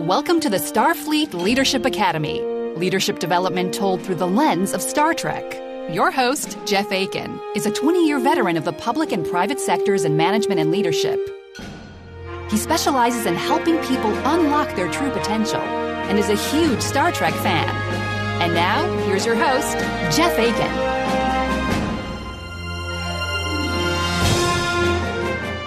Welcome to the Starfleet Leadership Academy, leadership development told through the lens of Star Trek. Your host, Jeff Akin, is a 20-year veteran of the public and private sectors in management and leadership. He specializes in helping people unlock their true potential and is a huge Star Trek fan. And now, here's your host, Jeff Akin.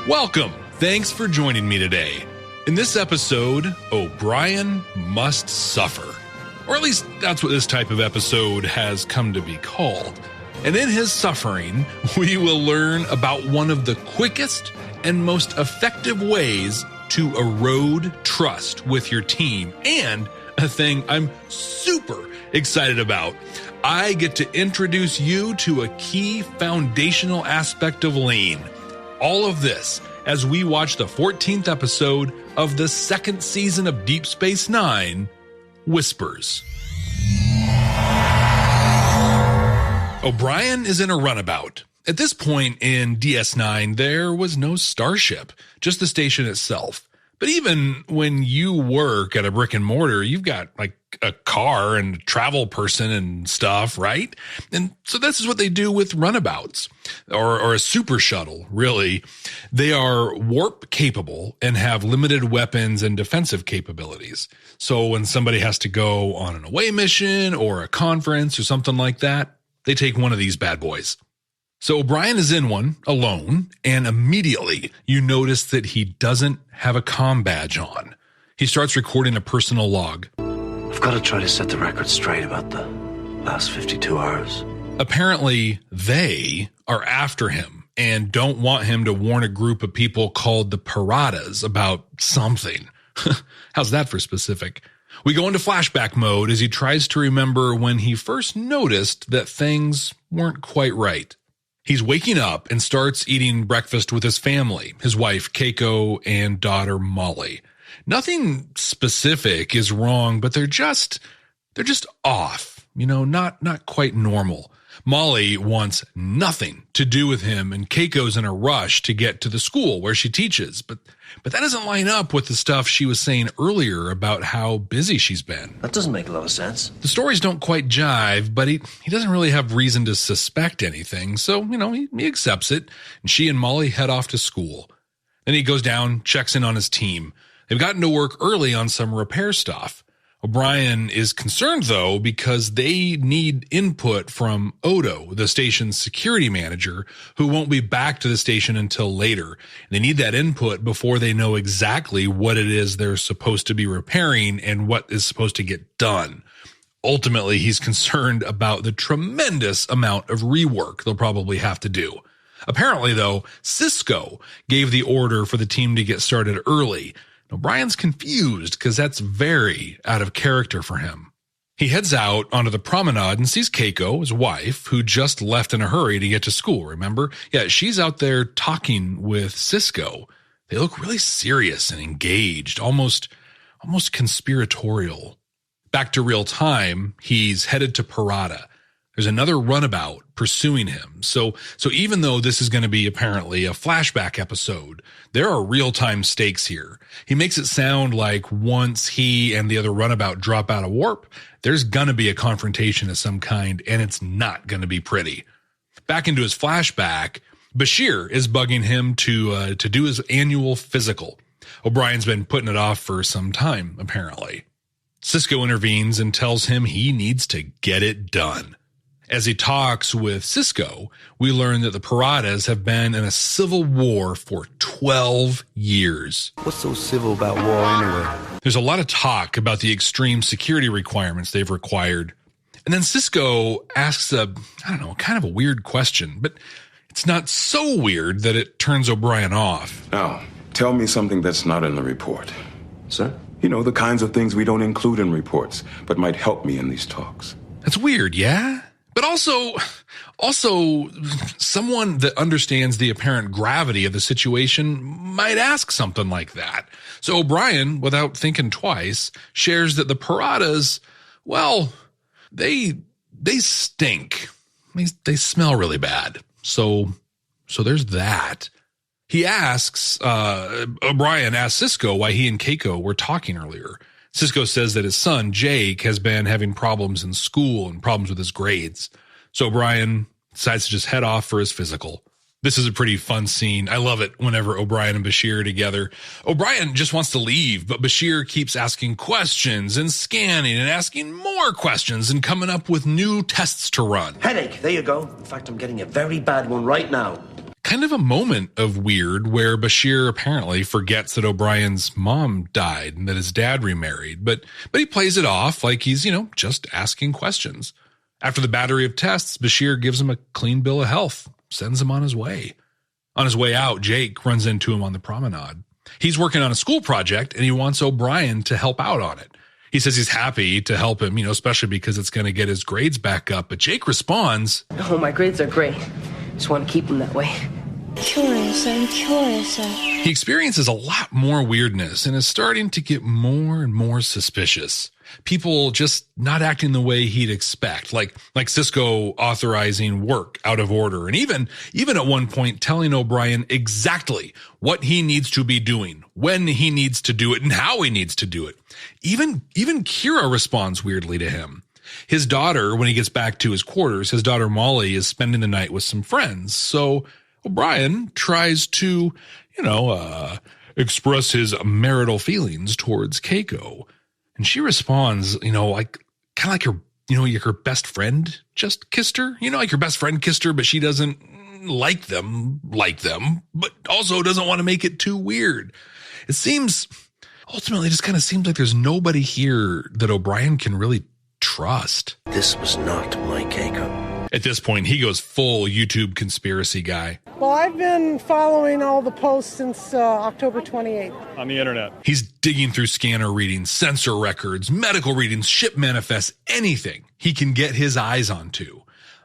Welcome. Thanks for joining me today. In this episode, O'Brien must suffer. Or at least that's what this type of episode has come to be called. And in his suffering, we will learn about one of the quickest and most effective ways to erode trust with your team, and a thing I'm super excited about. I get to introduce you to a key foundational aspect of Lean. All of this as we watch the 14th episode of the second season of Deep Space Nine, Whispers. O'Brien is in a runabout. At this point in DS9, there was no starship, just the station itself. But even when you work at a brick and mortar, you've got like a car and a travel person and stuff, right? And so this is what they do with runabouts or a super shuttle, really. They are warp capable and have limited weapons and defensive capabilities. So when somebody has to go on an away mission or a conference or something like that, they take one of these bad boys. So O'Brien is in one alone, and immediately you notice that he doesn't have a comm badge on. He starts recording a personal log. I've got to try to set the record straight about the last 52 hours. Apparently, they are after him and don't want him to warn a group of people called the Piratas about something. How's that for specific? We go into flashback mode as he tries to remember when he first noticed that things weren't quite right. He's waking up and starts eating breakfast with his family, his wife, Keiko, and daughter, Molly. Nothing specific is wrong, but they're just off, not quite normal. Molly wants nothing to do with him, and Keiko's in a rush to get to the school where she teaches, but that doesn't line up with the stuff she was saying earlier about how busy she's been. That doesn't make a lot of sense. The stories don't quite jive, but he doesn't really have reason to suspect anything, so, he accepts it, and she and Molly head off to school. Then he goes down, checks in on his team. They've gotten to work early on some repair stuff. O'Brien is concerned, though, because they need input from Odo, the station's security manager, who won't be back to the station until later. They need that input before they know exactly what it is they're supposed to be repairing and what is supposed to get done. Ultimately, he's concerned about the tremendous amount of rework they'll probably have to do. Apparently, though, Sisko gave the order for the team to get started early. O'Brien's confused because that's very out of character for him. He heads out onto the promenade and sees Keiko, his wife, who just left in a hurry to get to school, remember? Yeah, she's out there talking with Sisko. They look really serious and engaged, almost conspiratorial. Back to real time, he's headed to Parada. There's another runabout pursuing him. So even though this is going to be apparently a flashback episode, there are real-time stakes here. He makes it sound like once he and the other runabout drop out of warp, there's going to be a confrontation of some kind, and it's not going to be pretty. Back into his flashback, Bashir is bugging him to do his annual physical. O'Brien's been putting it off for some time, apparently. Sisko intervenes and tells him he needs to get it done. As he talks with Sisko, we learn that the Piratas have been in a civil war for 12 years. What's so civil about war anyway? There's a lot of talk about the extreme security requirements they've required. And then Sisko asks kind of a weird question, but it's not so weird that it turns O'Brien off. Now, tell me something that's not in the report. Sir? The kinds of things we don't include in reports, but might help me in these talks. That's weird, yeah? But also someone that understands the apparent gravity of the situation might ask something like that. So O'Brien, without thinking twice, shares that the Piratas, well, they stink. They smell really bad. So there's that. He asks, O'Brien asks Sisko why he and Keiko were talking earlier. Sisko says that his son, Jake, has been having problems in school and problems with his grades. So O'Brien decides to just head off for his physical. This is a pretty fun scene. I love it whenever O'Brien and Bashir are together. O'Brien just wants to leave, but Bashir keeps asking questions and scanning and asking more questions and coming up with new tests to run. Headache, there you go. In fact, I'm getting a very bad one right now. Kind of a moment of weird where Bashir apparently forgets that O'Brien's mom died and that his dad remarried, but he plays it off like he's, just asking questions. After the battery of tests, Bashir gives him a clean bill of health, sends him on his way. On his way out, Jake runs into him on the promenade. He's working on a school project and he wants O'Brien to help out on it. He says he's happy to help him, especially because it's going to get his grades back up. But Jake responds, "Oh, my grades are great. Just want to keep them that way." I'm curious. He experiences a lot more weirdness and is starting to get more and more suspicious. People just not acting the way he'd expect, like Sisko authorizing work out of order, and even at one point telling O'Brien exactly what he needs to be doing, when he needs to do it, and how he needs to do it. Even Kira responds weirdly to him. His daughter, when he gets back to his quarters, his daughter Molly is spending the night with some friends, so O'Brien tries to, express his marital feelings towards Keiko. And she responds, like her best friend just kissed her. Like your best friend kissed her, but she doesn't like them, but also doesn't want to make it too weird. It seems, ultimately, just kind of seems like there's nobody here that O'Brien can really trust. This was not my Keiko. At this point, he goes full YouTube conspiracy guy. Well, I've been following all the posts since October 28th. On the internet. He's digging through scanner readings, sensor records, medical readings, ship manifests, anything he can get his eyes onto.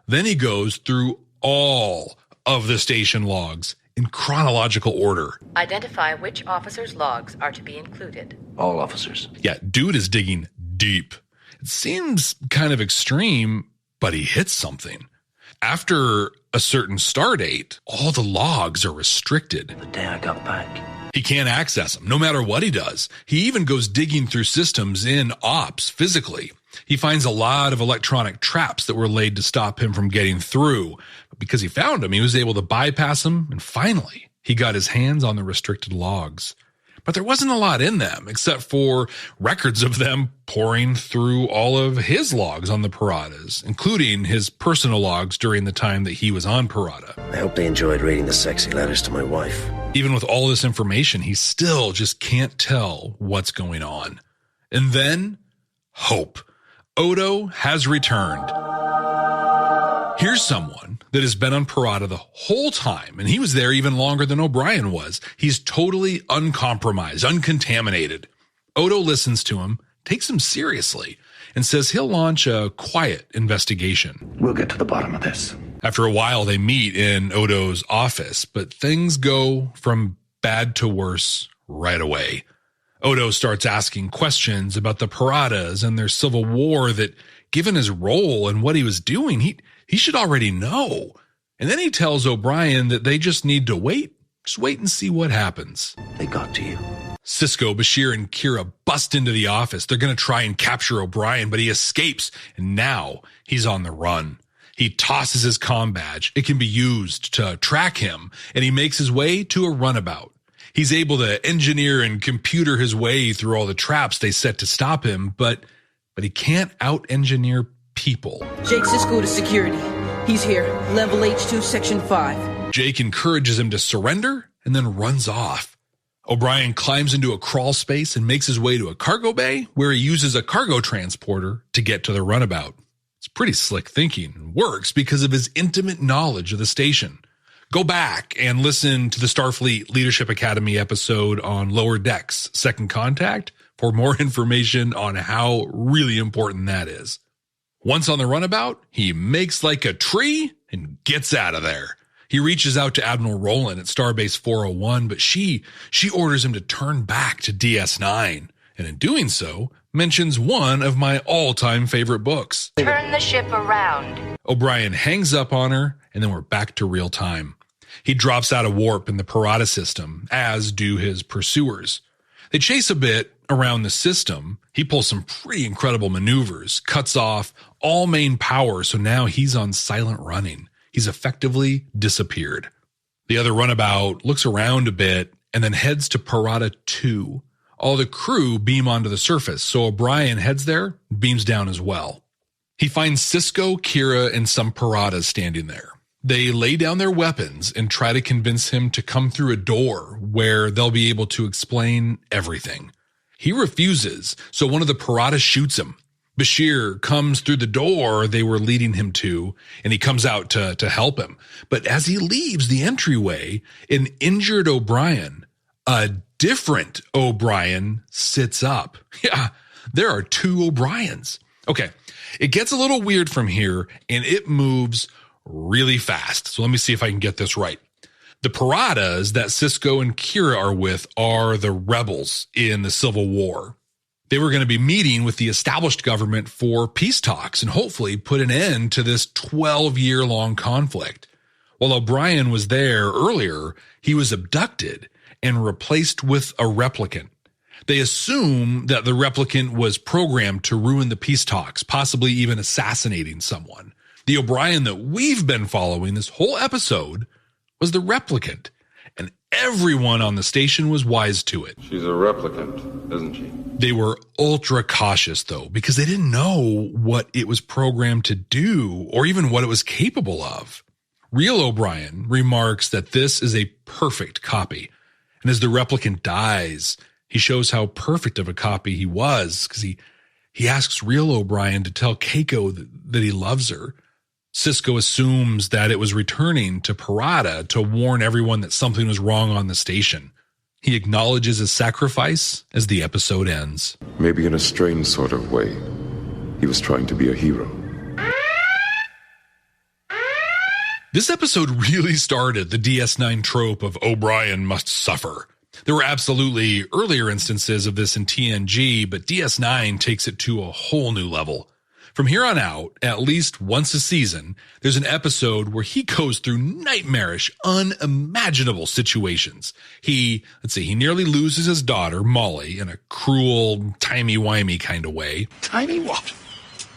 Then he goes through all of the station logs in chronological order. Identify which officers' logs are to be included. All officers. Yeah, dude is digging deep. It seems kind of extreme, but he hits something. After a certain start date, all the logs are restricted. The day I got back. He can't access them, no matter what he does. He even goes digging through systems in ops physically. He finds a lot of electronic traps that were laid to stop him from getting through. But because he found them, he was able to bypass them, and finally, he got his hands on the restricted logs. But there wasn't a lot in them, except for records of them pouring through all of his logs on the Paradas, including his personal logs during the time that he was on Parada. I hope they enjoyed reading the sexy letters to my wife. Even with all this information, he still just can't tell what's going on. And then, hope. Odo has returned. Here's someone that has been on Parada the whole time, and he was there even longer than O'Brien was. He's totally uncompromised, uncontaminated. Odo listens to him, takes him seriously, and says he'll launch a quiet investigation. We'll get to the bottom of this. After a while, they meet in Odo's office, but things go from bad to worse right away. Odo starts asking questions about the Paradas and their civil war that, given his role and what he was doing, he should already know. And then he tells O'Brien that they just need to wait. Just wait and see what happens. They got to you. Sisko, Bashir, and Kira bust into the office. They're going to try and capture O'Brien, but he escapes, and now he's on the run. He tosses his comm badge. It can be used to track him, and he makes his way to a runabout. He's able to engineer and computer his way through all the traps they set to stop him, but he can't out-engineer people. Jake Sisko to security. He's here. Level H2, Section 5. Jake encourages him to surrender and then runs off. O'Brien climbs into a crawl space and makes his way to a cargo bay where he uses a cargo transporter to get to the runabout. It's pretty slick thinking and works because of his intimate knowledge of the station. Go back and listen to the Starfleet Leadership Academy episode on Lower Decks, Second Contact, for more information on how really important that is. Once on the runabout, he makes like a tree and gets out of there. He reaches out to Admiral Rowland at Starbase 401, but she orders him to turn back to DS9, and in doing so, mentions one of my all-time favorite books. Turn the ship around. O'Brien hangs up on her, and then we're back to real time. He drops out of warp in the Parada system, as do his pursuers. They chase a bit around the system. He pulls some pretty incredible maneuvers, cuts off all main power, so now he's on silent running. He's effectively disappeared. The other runabout looks around a bit and then heads to Parada 2. All the crew beam onto the surface, so O'Brien heads there, beams down as well. He finds Sisko, Kira, and some Paradas standing there. They lay down their weapons and try to convince him to come through a door where they'll be able to explain everything. He refuses, so one of the Paradas shoots him. Bashir comes through the door they were leading him to, and he comes out to help him. But as he leaves the entryway, an injured O'Brien, a different O'Brien, sits up. Yeah, there are two O'Briens. Okay, it gets a little weird from here, and it moves really fast. So let me see if I can get this right. The Paradas that Sisko and Kira are with are the rebels in the Civil War. They were going to be meeting with the established government for peace talks and hopefully put an end to this 12-year-long conflict. While O'Brien was there earlier, he was abducted and replaced with a replicant. They assume that the replicant was programmed to ruin the peace talks, possibly even assassinating someone. The O'Brien that we've been following this whole episode was the replicant, and everyone on the station was wise to it. She's a replicant, isn't she? They were ultra cautious, though, because they didn't know what it was programmed to do or even what it was capable of. Real O'Brien remarks that this is a perfect copy, and as the replicant dies, he shows how perfect of a copy he was, because he asks real O'Brien to tell Keiko that he loves her. Sisko assumes that it was returning to Parada to warn everyone that something was wrong on the station. He acknowledges his sacrifice as the episode ends. Maybe in a strange sort of way, he was trying to be a hero. This episode really started the DS9 trope of O'Brien must suffer. There were absolutely earlier instances of this in TNG, but DS9 takes it to a whole new level. From here on out, at least once a season, there's an episode where he goes through nightmarish, unimaginable situations. He nearly loses his daughter, Molly, in a cruel, timey-wimey kind of way. Timey what?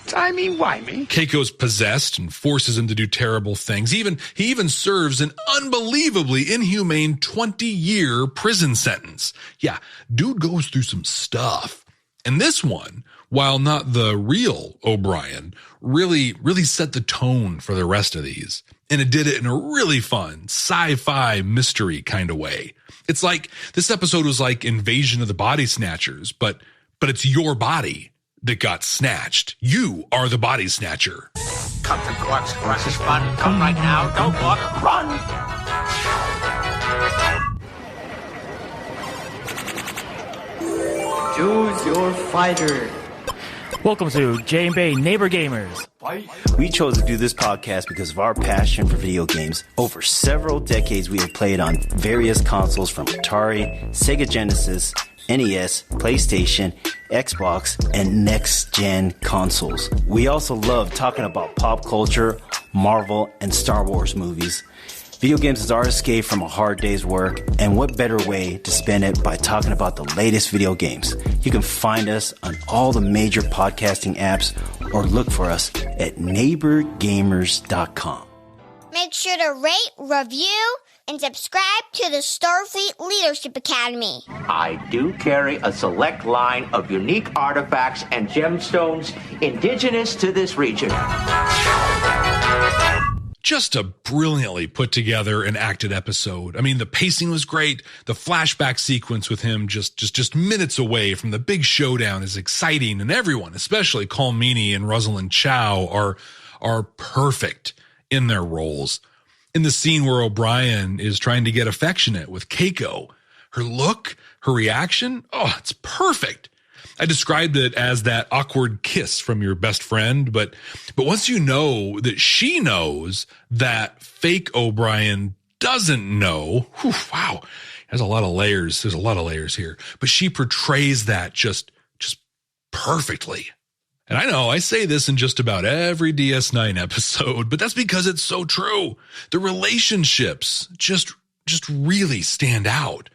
Timey-wimey? Keiko's possessed and forces him to do terrible things. He even serves an unbelievably inhumane 20-year prison sentence. Yeah, dude goes through some stuff. And this one, while not the real O'Brien, really set the tone for the rest of these. And it did it in a really fun sci-fi mystery kind of way. It's like this episode was like Invasion of the Body Snatchers, but it's your body that got snatched. You are the body snatcher. Come to Quark's is fun. Come right now. Don't walk. Run. Choose your fighter. Welcome to J&Bay Neighbor Gamers. We chose to do this podcast because of our passion for video games. Over several decades, we have played on various consoles from Atari, Sega Genesis, NES, PlayStation, Xbox, and next-gen consoles. We also love talking about pop culture, Marvel, and Star Wars movies. Video games is our escape from a hard day's work, and what better way to spend it by talking about the latest video games. You can find us on all the major podcasting apps or look for us at neighborgamers.com. Make sure to rate, review, and subscribe to the Starfleet Leadership Academy. I do carry a select line of unique artifacts and gemstones indigenous to this region. Just a brilliantly put together and acted episode. I mean, the pacing was great. The flashback sequence with him just minutes away from the big showdown is exciting, and everyone, especially Colm Meaney and Rosalind Chow, are perfect in their roles. In the scene where O'Brien is trying to get affectionate with Keiko, her look, her reaction, oh, it's perfect. I described it as that awkward kiss from your best friend, but once you know that she knows that fake O'Brien doesn't know, whew, wow, there's a lot of layers. There's a lot of layers here, but she portrays that just perfectly. And I know I say this in just about every DS9 episode, but that's because it's so true. The relationships just really stand out.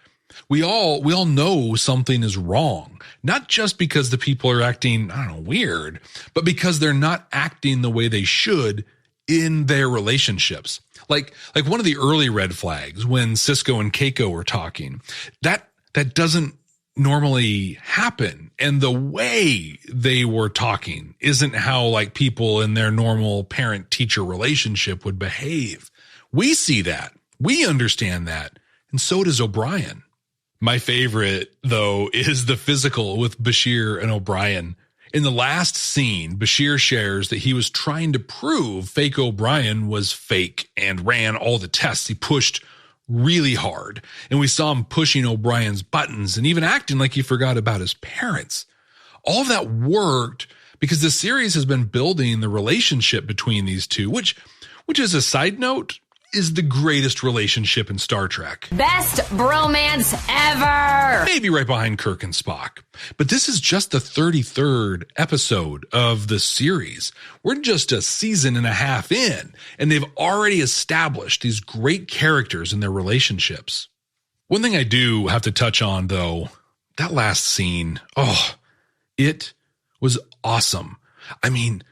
We all know something is wrong, not just because the people are acting, weird, but because they're not acting the way they should in their relationships. Like one of the early red flags when Sisko and Keiko were talking, that doesn't normally happen. And the way they were talking isn't how like people in their normal parent-teacher relationship would behave. We see that. We understand that. And so does O'Brien. My favorite, though, is the physical with Bashir and O'Brien. In the last scene, Bashir shares that he was trying to prove fake O'Brien was fake and ran all the tests. He pushed really hard, and we saw him pushing O'Brien's buttons and even acting like he forgot about his parents. All of that worked because the series has been building the relationship between these two, which is a side note, is the greatest relationship in Star Trek. Best bromance ever! Maybe right behind Kirk and Spock. But this is just the 33rd episode of the series. We're just a season and a half in, and they've already established these great characters and their relationships. One thing I do have to touch on, though, that last scene, it was awesome. I mean,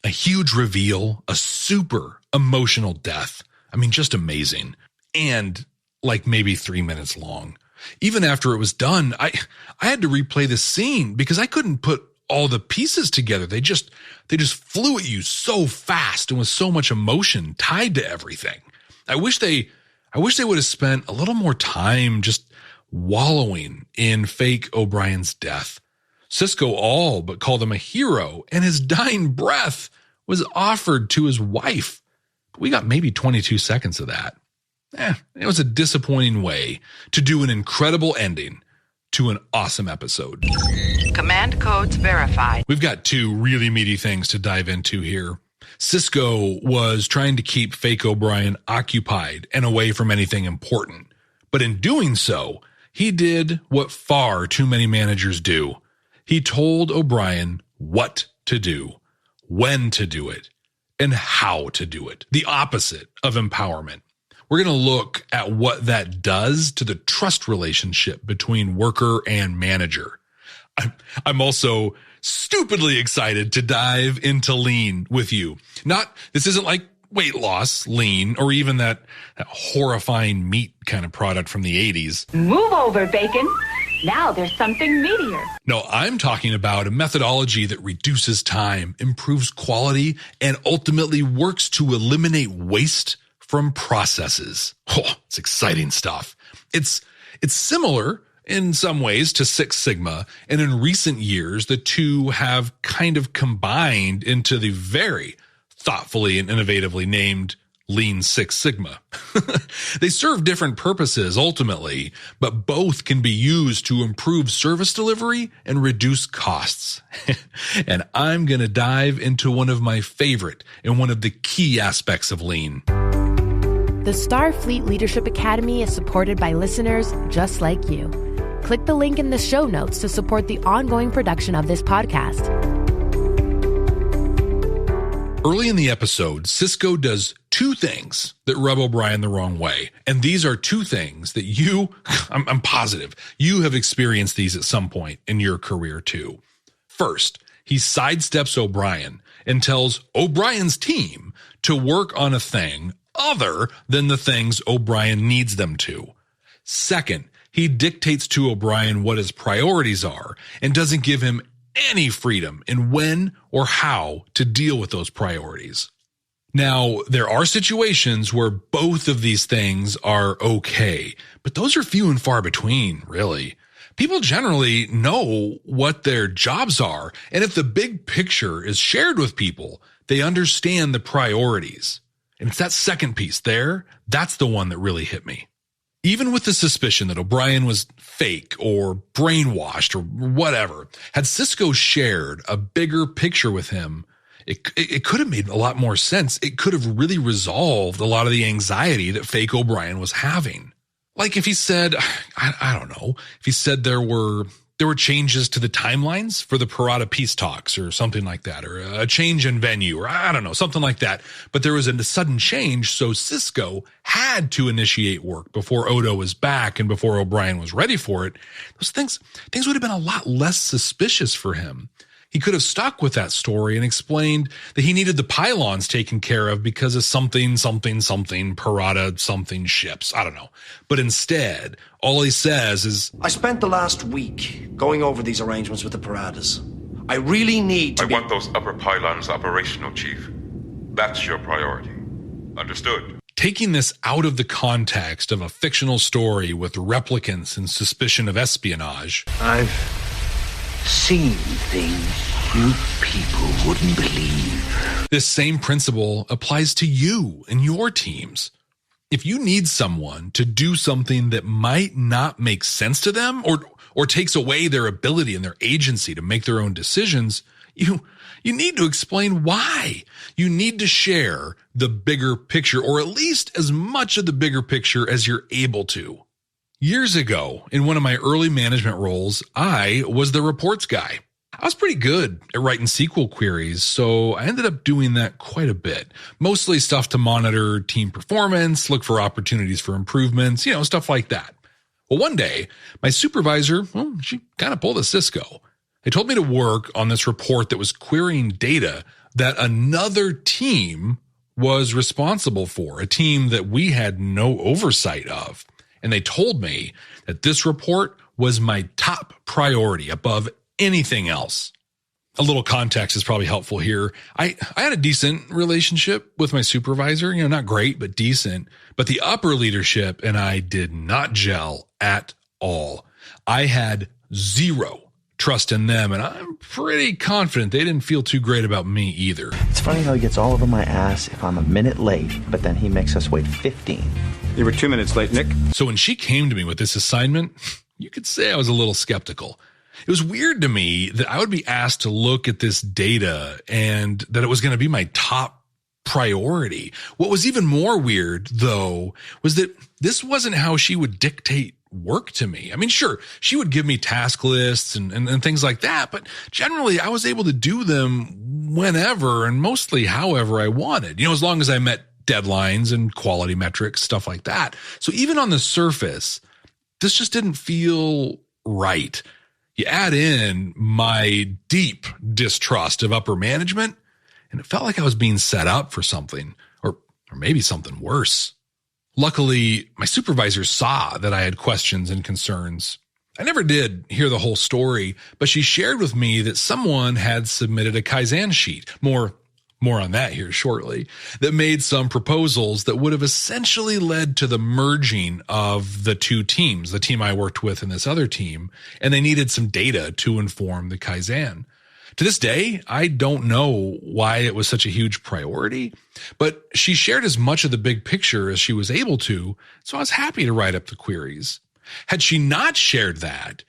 a huge reveal, a super emotional death. I mean, just amazing. And like maybe 3 minutes long. Even after it was done, I had to replay the scene because I couldn't put all the pieces together. They just flew at you so fast and with so much emotion tied to everything. I wish they would have spent a little more time just wallowing in fake O'Brien's death. Sisko all but called him a hero, and his dying breath was offered to his wife. We got maybe 22 seconds of that. It was a disappointing way to do an incredible ending to an awesome episode. Command codes verified. We've got two really meaty things to dive into here. Sisko was trying to keep fake O'Brien occupied and away from anything important. But in doing so, he did what far too many managers do. He told O'Brien what to do, when to do it, and how to do it. The opposite of empowerment. We're going to look at what that does to the trust relationship between worker and manager. I'm also stupidly excited to dive into lean with you. This isn't like weight loss, lean, or even that horrifying meat kind of product from the 80s. Move over, bacon. Now there's something meatier. No, I'm talking about a methodology that reduces time, improves quality, and ultimately works to eliminate waste from processes. It's exciting stuff. It's similar in some ways to Six Sigma, and in recent years, the two have kind of combined into the very thoughtfully and innovatively named Lean Six Sigma. They serve different purposes ultimately, but both can be used to improve service delivery and reduce costs. And I'm going to dive into one of my favorite and one of the key aspects of Lean. The Starfleet Leadership Academy is supported by listeners just like you. Click the link in the show notes to support the ongoing production of this podcast. Early in the episode, Sisko does two things that rub O'Brien the wrong way. And these are two things that I'm positive, you have experienced these at some point in your career too. First, he sidesteps O'Brien and tells O'Brien's team to work on a thing other than the things O'Brien needs them to. Second, he dictates to O'Brien what his priorities are and doesn't give him any freedom in when or how to deal with those priorities. Now, there are situations where both of these things are okay, but those are few and far between, really. People generally know what their jobs are, and if the big picture is shared with people, they understand the priorities. And it's that second piece there, that's the one that really hit me. Even with the suspicion that O'Brien was fake or brainwashed or whatever, had Sisko shared a bigger picture with him, it could have made a lot more sense. It could have really resolved a lot of the anxiety that fake O'Brien was having. Like if he said, I don't know, if he said there were there were changes to the timelines for the Parada peace talks or something like that, or a change in venue, or I don't know, something like that. But there was a sudden change, so Sisko had to initiate work before Odo was back and before O'Brien was ready for it. Those things would have been a lot less suspicious for him. He could have stuck with that story and explained that he needed the pylons taken care of because of something, Parada, something ships. I don't know. But instead, all he says is, I spent the last week going over these arrangements with the Paradas. I really need to I want those upper pylons operational, Chief. That's your priority. Understood? Taking this out of the context of a fictional story with replicants and suspicion of espionage. I've seen things you people wouldn't believe. This same principle applies to you and your teams. If you need someone to do something that might not make sense to them or takes away their ability and their agency to make their own decisions, you need to explain why. You need to share the bigger picture, or at least as much of the bigger picture as you're able to. Years ago, in one of my early management roles, I was the reports guy. I was pretty good at writing SQL queries, so I ended up doing that quite a bit. Mostly stuff to monitor team performance, look for opportunities for improvements, stuff like that. Well, one day, my supervisor, she kind of pulled a Sisko. They told me to work on this report that was querying data that another team was responsible for, a team that we had no oversight of. And they told me that this report was my top priority above anything else. A little context is probably helpful here. I had a decent relationship with my supervisor, not great, but decent. But the upper leadership and I did not gel at all. I had zero trust in them, and I'm pretty confident they didn't feel too great about me either. It's funny how he gets all over my ass if I'm a minute late, but then he makes us wait 15. You were 2 minutes late, Nick. So when she came to me with this assignment, you could say I was a little skeptical. It was weird to me that I would be asked to look at this data and that it was going to be my top priority. What was even more weird, though, was that this wasn't how she would dictate work to me. I mean, sure, she would give me task lists and things like that, but generally I was able to do them whenever and mostly however I wanted, as long as I met deadlines and quality metrics, stuff like that. So even on the surface, this just didn't feel right. You add in my deep distrust of upper management, and it felt like I was being set up for something, or maybe something worse. Luckily, my supervisor saw that I had questions and concerns. I never did hear the whole story, but she shared with me that someone had submitted a Kaizen sheet, more on that here shortly, that made some proposals that would have essentially led to the merging of the two teams, the team I worked with and this other team, and they needed some data to inform the Kaizen. To this day, I don't know why it was such a huge priority, but she shared as much of the big picture as she was able to, so I was happy to write up the queries. Had she not shared that,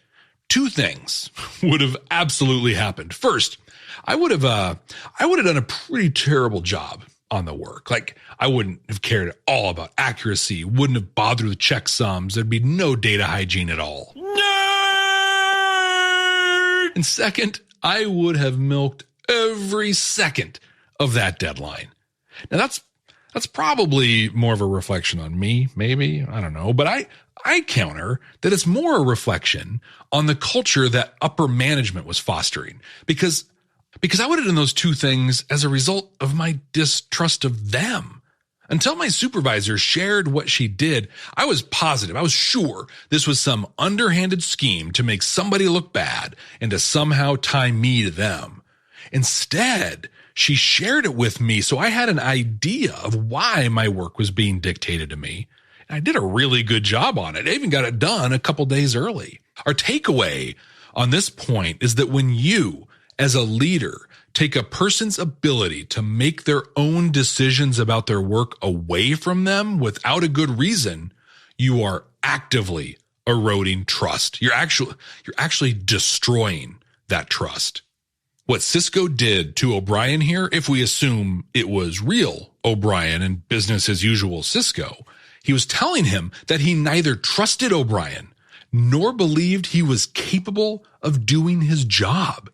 two things would have absolutely happened. First, I would have done a pretty terrible job on the work. Like, I wouldn't have cared at all about accuracy, wouldn't have bothered with checksums. There'd be no data hygiene at all. Nerd! And second, I would have milked every second of that deadline. Now that's probably more of a reflection on me, maybe, I don't know, but I counter that it's more a reflection on the culture that upper management was fostering, because I would have done those two things as a result of my distrust of them. Until my supervisor shared what she did, I was positive, I was sure this was some underhanded scheme to make somebody look bad and to somehow tie me to them. Instead, she shared it with me, so I had an idea of why my work was being dictated to me. And I did a really good job on it. I even got it done a couple days early. Our takeaway on this point is that when you, as a leader, take a person's ability to make their own decisions about their work away from them without a good reason, you are actively eroding trust. You're actually destroying that trust. What Sisko did to O'Brien here, if we assume it was real O'Brien and business as usual Sisko, he was telling him that he neither trusted O'Brien nor believed he was capable of doing his job.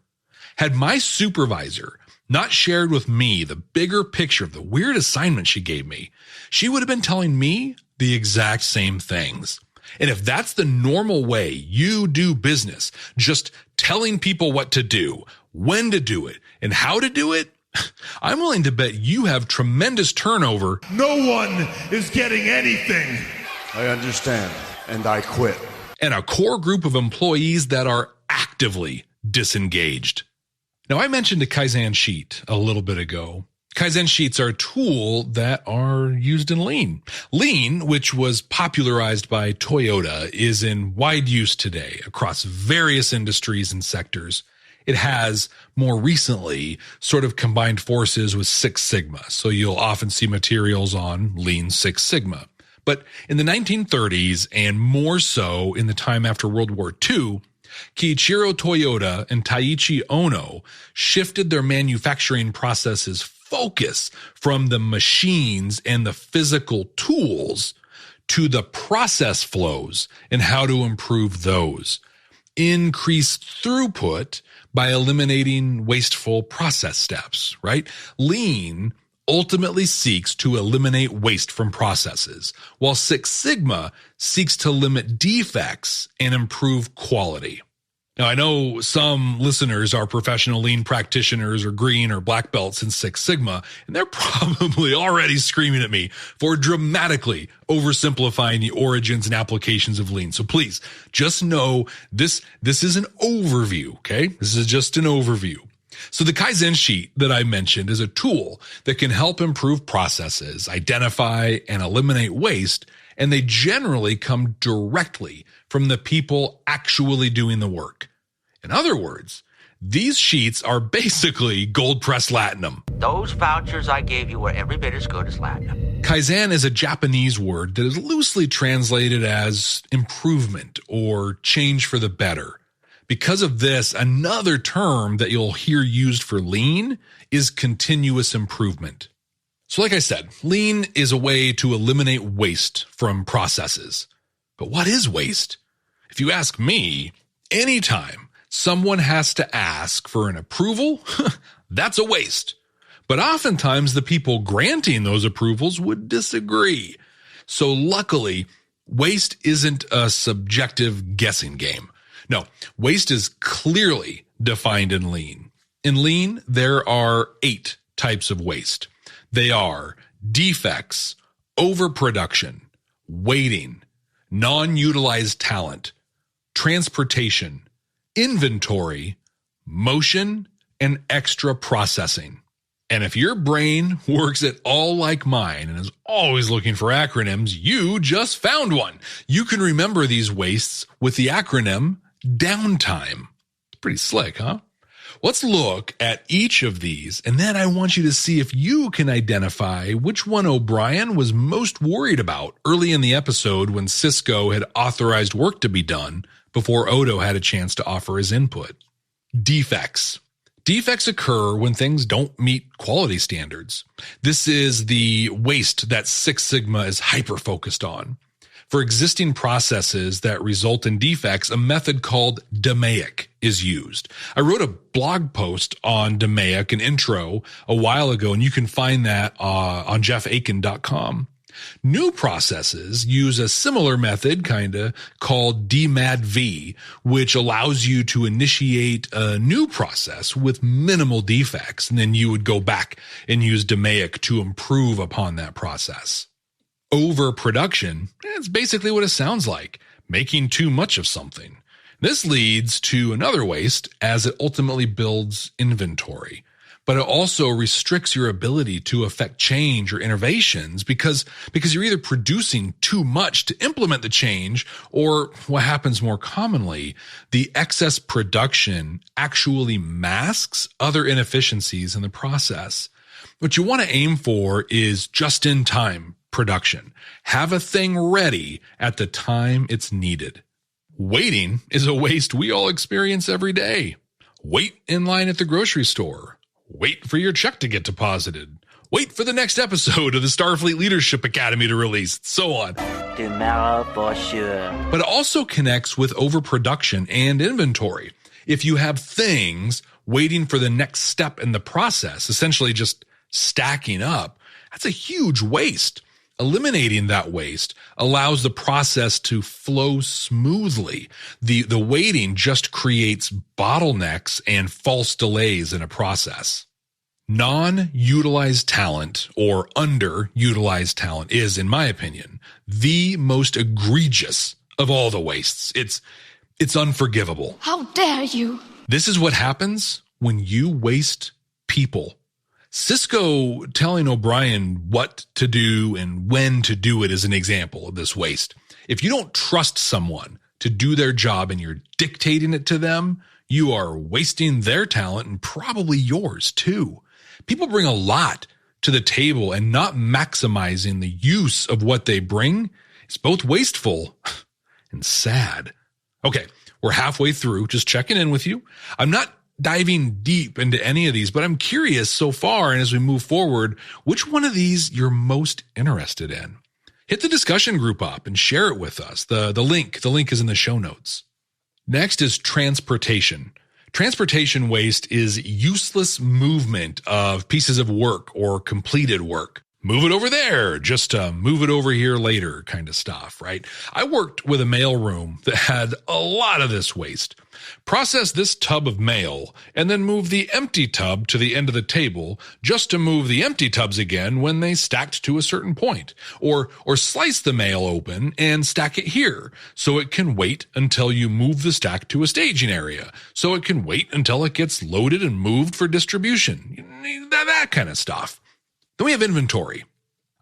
Had my supervisor not shared with me the bigger picture of the weird assignment she gave me, she would have been telling me the exact same things. And if that's the normal way you do business, just telling people what to do, when to do it, and how to do it, I'm willing to bet you have tremendous turnover. No one is getting anything. I understand, and I quit. And a core group of employees that are actively disengaged. Now, I mentioned a Kaizen sheet a little bit ago. Kaizen sheets are a tool that are used in Lean. Lean, which was popularized by Toyota, is in wide use today across various industries and sectors. It has more recently sort of combined forces with Six Sigma, so you'll often see materials on Lean Six Sigma. But in the 1930s, and more so in the time after World War II, Kiichiro Toyota and Taiichi Ono shifted their manufacturing processes focus from the machines and the physical tools to the process flows and how to improve those. Increase throughput by eliminating wasteful process steps, right? Lean ultimately seeks to eliminate waste from processes, while Six Sigma seeks to limit defects and improve quality. Now, I know some listeners are professional Lean practitioners or green or black belts in Six Sigma, and they're probably already screaming at me for dramatically oversimplifying the origins and applications of Lean. So please just know this is an overview, okay? This is just an overview. So the Kaizen sheet that I mentioned is a tool that can help improve processes, identify and eliminate waste, and they generally come directly from the people actually doing the work. In other words, these sheets are basically gold-pressed latinum. Those vouchers I gave you were every bit as good as latinum. Kaizen is a Japanese word that is loosely translated as improvement or change for the better. Because of this, another term that you'll hear used for Lean is continuous improvement. So like I said, Lean is a way to eliminate waste from processes. But what is waste? If you ask me, anytime someone has to ask for an approval, that's a waste. But oftentimes the people granting those approvals would disagree. So luckily, waste isn't a subjective guessing game. No, waste is clearly defined in Lean. In Lean, there are 8 types of waste. They are defects, overproduction, waiting, non-utilized talent, transportation, inventory, motion, and extra processing. And if your brain works at all like mine and is always looking for acronyms, you just found one. You can remember these wastes with the acronym DOWNTIME. Pretty slick, huh? Let's look at each of these, and then I want you to see if you can identify which one O'Brien was most worried about early in the episode when Sisko had authorized work to be done before Odo had a chance to offer his input. Defects. Defects occur when things don't meet quality standards. This is the waste that Six Sigma is hyper-focused on. For existing processes that result in defects, a method called DMAIC is used. I wrote a blog post on DMAIC, an intro, a while ago, and you can find that on jeffakin.com. New processes use a similar method, called DMADV, which allows you to initiate a new process with minimal defects, and then you would go back and use DMAIC to improve upon that process. Overproduction, it's basically what it sounds like, making too much of something. This leads to another waste as it ultimately builds inventory. But it also restricts your ability to affect change or innovations because you're either producing too much to implement the change, or what happens more commonly, the excess production actually masks other inefficiencies in the process. What you want to aim for is just-in-time production. Have a thing ready at the time it's needed. Waiting is a waste we all experience every day. Wait in line at the grocery store. Wait for your check to get deposited. Wait for the next episode of the Starfleet Leadership Academy to release, so on. tomorrow for sure. But it also connects with overproduction and inventory. If you have things waiting for the next step in the process, essentially just stacking up, that's a huge waste. Eliminating that waste allows the process to flow smoothly. The waiting just creates bottlenecks and false delays in a process. Non-utilized talent or underutilized talent is, in my opinion, the most egregious of all the wastes. It's unforgivable. How dare you? This is what happens when you waste people. Sisko telling O'Brien what to do and when to do it is an example of this waste. If you don't trust someone to do their job and you're dictating it to them, you are wasting their talent and probably yours too. People bring a lot to the table, and not maximizing the use of what they bring is both wasteful and sad. Okay, we're halfway through, just checking in with you. I'm not diving deep into any of these, but I'm curious so far, and as we move forward, which one of these you're most interested in. Hit the discussion group up and share it with us. The link is in the show notes. Next is transportation. Transportation waste is useless movement of pieces of work or completed work. Move it over there, just to move it over here later kind of stuff, right? I worked with a mailroom that had a lot of this waste. Process this tub of mail and then move the empty tub to the end of the table just to move the empty tubs again when they stacked to a certain point. Or slice the mail open and stack it here so it can wait until you move the stack to a staging area, so it can wait until it gets loaded and moved for distribution. That kind of stuff. Then we have inventory.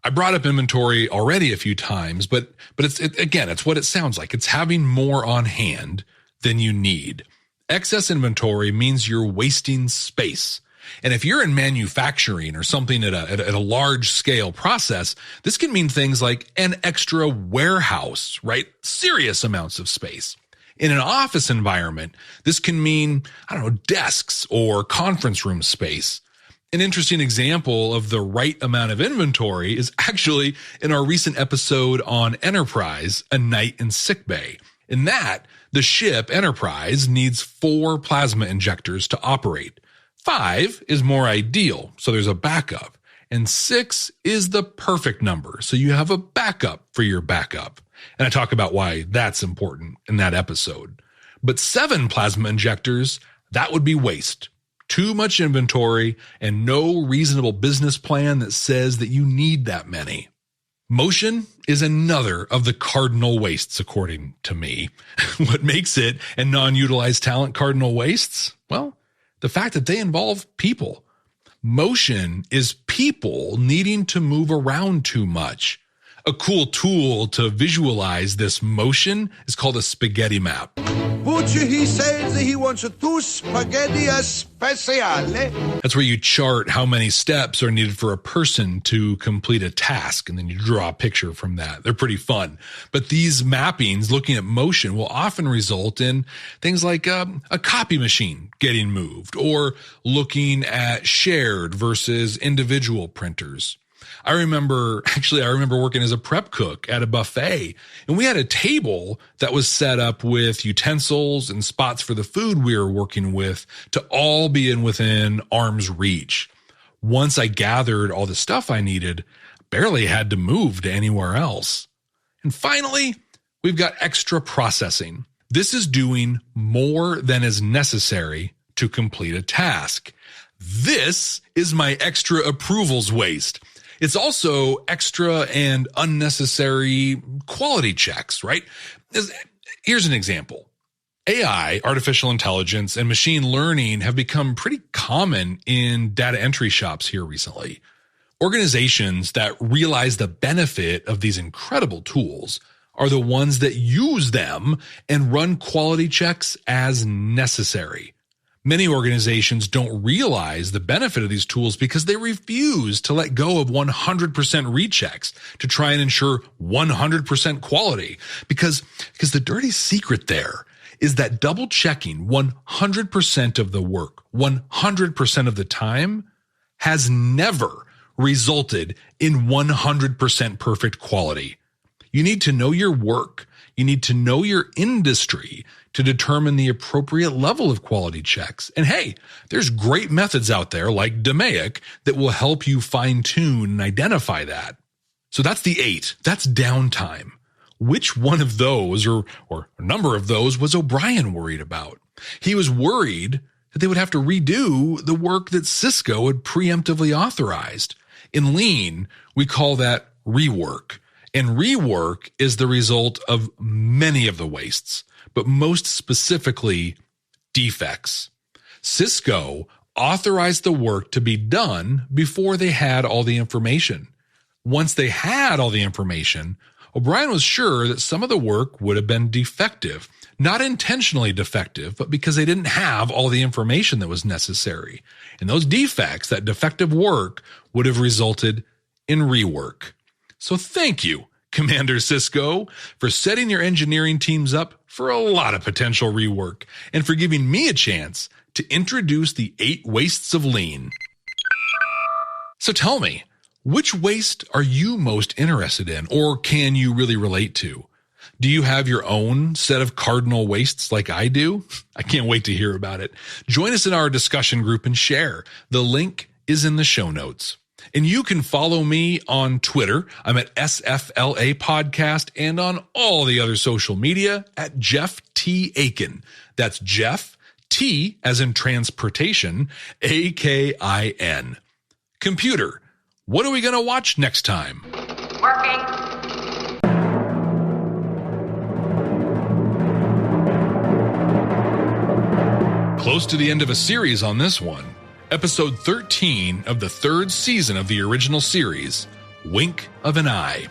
I brought up inventory already a few times, but it's what it sounds like. It's having more on hand than you need. Excess inventory means you're wasting space. And if you're in manufacturing or something at a large scale process, this can mean things like an extra warehouse, right? Serious amounts of space. In an office environment, this can mean, desks or conference room space. An interesting example of the right amount of inventory is actually in our recent episode on Enterprise, A Night in Sickbay. In that, the ship Enterprise needs 4 plasma injectors to operate. 5 is more ideal, so there's a backup. And 6 is the perfect number, so you have a backup for your backup. And I talk about why that's important in that episode. But 7 plasma injectors, that would be waste. Too much inventory and no reasonable business plan that says that you need that many. Motion is another of the cardinal wastes, according to me. What makes it and non-utilized talent cardinal wastes? Well, the fact that they involve people. Motion is people needing to move around too much. A cool tool to visualize this motion is called a spaghetti map. Butcher, he says that he wants 2 spaghetti speciale. That's where you chart how many steps are needed for a person to complete a task, and then you draw a picture from that. They're pretty fun. But these mappings, looking at motion, will often result in things like a copy machine getting moved, or looking at shared versus individual printers. I remember working as a prep cook at a buffet, and we had a table that was set up with utensils and spots for the food we were working with to all be within arm's reach. Once I gathered all the stuff I needed, barely had to move to anywhere else. And finally, we've got extra processing. This is doing more than is necessary to complete a task. This is my extra approvals waste. It's also extra and unnecessary quality checks, right? Here's an example. AI, artificial intelligence, and machine learning have become pretty common in data entry shops here recently. Organizations that realize the benefit of these incredible tools are the ones that use them and run quality checks as necessary. Many organizations don't realize the benefit of these tools because they refuse to let go of 100% rechecks to try and ensure 100% quality. Because the dirty secret there is that double checking 100% of the work, 100% of the time, has never resulted in 100% perfect quality. You need to know your work. You need to know your industry to determine the appropriate level of quality checks. And hey, there's great methods out there like DMAIC that will help you fine-tune and identify that. So that's the 8. That's downtime. Which one of those or a number of those was O'Brien worried about? He was worried that they would have to redo the work that Sisko had preemptively authorized. In Lean, we call that rework. And rework is the result of many of the wastes, but most specifically, defects. Sisko authorized the work to be done before they had all the information. Once they had all the information, O'Brien was sure that some of the work would have been defective, not intentionally defective, but because they didn't have all the information that was necessary. And those defects, that defective work, would have resulted in rework. So thank you, Commander Sisko, for setting your engineering teams up for a lot of potential rework and for giving me a chance to introduce the 8 wastes of Lean. So tell me, which waste are you most interested in, or can you really relate to? Do you have your own set of cardinal wastes like I do? I can't wait to hear about it. Join us in our discussion group and share. The link is in the show notes. And you can follow me on Twitter. I'm at SFLA Podcast, and on all the other social media at Jeff T. Akin. That's Jeff T as in transportation, A-K-I-N. Computer, what are we going to watch next time? Working. Close to the end of a series on this one. Episode 13 of the 3rd season of the original series, Wink of an Eye.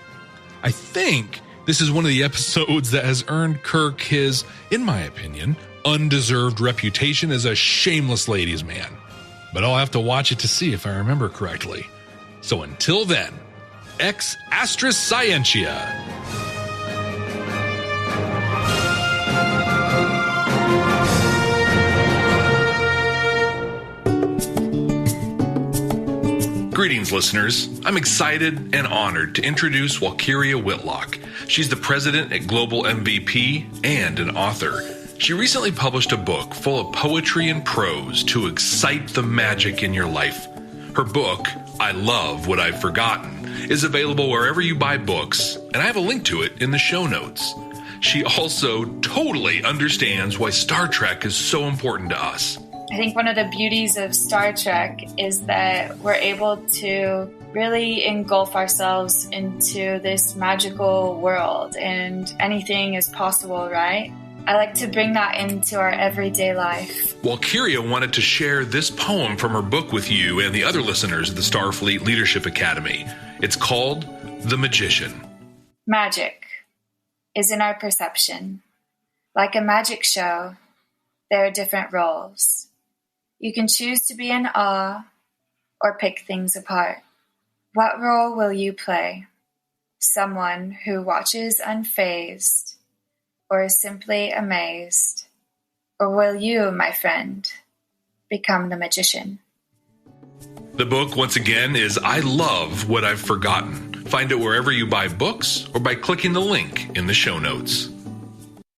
I think this is one of the episodes that has earned Kirk his, in my opinion, undeserved reputation as a shameless ladies' man. But I'll have to watch it to see if I remember correctly. So until then, ex Astra Scientia. Greetings, listeners. I'm excited and honored to introduce Walkiria Whitlock. She's the president at Global MVP and an author. She recently published a book full of poetry and prose to excite the magic in your life. Her book, I Love What I've Forgotten, is available wherever you buy books, and I have a link to it in the show notes. She also totally understands why Star Trek is so important to us. I think one of the beauties of Star Trek is that we're able to really engulf ourselves into this magical world, and anything is possible, right? I like to bring that into our everyday life. Walkiria wanted to share this poem from her book with you and the other listeners of the Starfleet Leadership Academy. It's called The Magician. Magic is in our perception. Like a magic show, there are different roles. You can choose to be in awe or pick things apart. What role will you play? Someone who watches unfazed or is simply amazed? Or will you, my friend, become the magician? The book, once again, is I Love What I've Forgotten. Find it wherever you buy books or by clicking the link in the show notes.